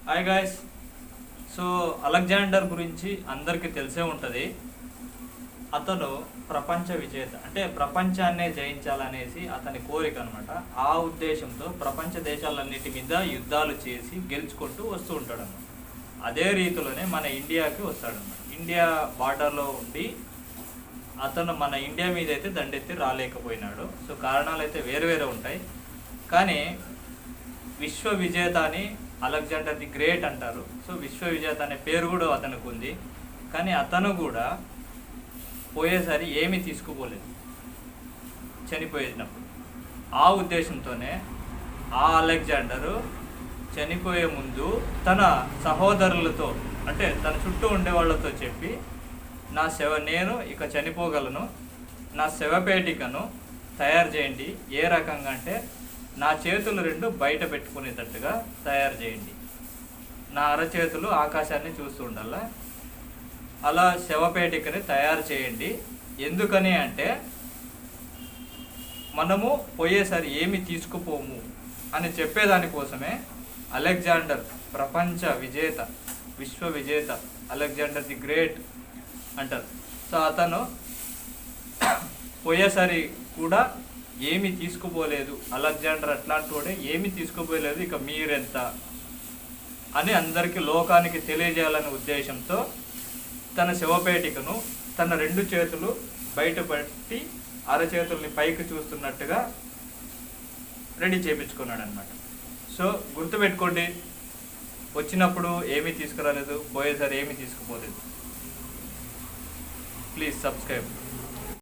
Hi guys. So Alexander గురించి అందరికీ తెలిసే ఉంటుంది. అతను ప్రపంచ విజేత, అంటే ప్రపంచాన్నే జయించాలనేసి అతని కోరిక అనమాట. ఆ ఉద్దేశంతో ప్రపంచ దేశాలన్నిటి మీద యుద్ధాలు చేసి గెలుచుకుంటూ వస్తూ ఉంటాడన్నమాట. అదే రీతిలోనే మన ఇండియాకి వస్తాడన్నమాట. ఇండియా బార్డర్లో ఉండి అతను మన ఇండియా మీద అయితే దండెత్తి రాలేకపోయినాడు. సో కారణాలు అయితే వేరు వేరే ఉంటాయి. కానీ విశ్వ విజేత అని అలెగ్జాండర్ ది గ్రేట్ అంటారు. సో విశ్వ విజేత అనే పేరు కూడా అతనికి ఉంది. కానీ అతను కూడా పోయేసరి ఏమీ తీసుకుపోలేదు చనిపోయేటప్పుడు. ఆ ఉద్దేశంతోనే ఆ అలెగ్జాండరు చనిపోయే ముందు తన సహోదరులతో, అంటే తన చుట్టూ ఉండే వాళ్ళతో చెప్పి, నేను ఇక చనిపోగలను, నా శవపేటికను తయారు చేయండి. ఏ రకంగా అంటే నా చేతులు రెండు బయట పెట్టుకునేటట్టుగా తయారు చేయండి, నా అరచేతులు ఆకాశాన్ని చూస్తూ ఉండాలా, అలా శవపేటికని తయారు చేయండి. ఎందుకని అంటే మనము పోయేసరి ఏమి తీసుకుపోము అని చెప్పేదానికోసమే అలెగ్జాండర్ ప్రపంచ విజేత, విశ్వ విజేత, అలెగ్జాండర్ ది గ్రేట్ అంటారు. సో అతను పోయేసరి కూడా ఏమి తీసుకుపోలేదు. అలెగ్జాండర్ అట్లాంటి వాడే, ఏమి తీసుకుపోలేదు, ఇక మీరెంత అని అందరికీ లోకానికి తెలియజేయాలనే ఉద్దేశంతో తన శవపేటికను తన రెండు చేతులు బయటపట్టి అరచేతుల్ని పైకి చూస్తున్నట్టుగా రెడీ చేయించుకున్నాడు అనమాట. సో గుర్తుపెట్టుకోండి, వచ్చినప్పుడు ఏమీ తీసుకురాలేదు, పోయేసరి ఏమీ తీసుకుపోలేదు. Please subscribe.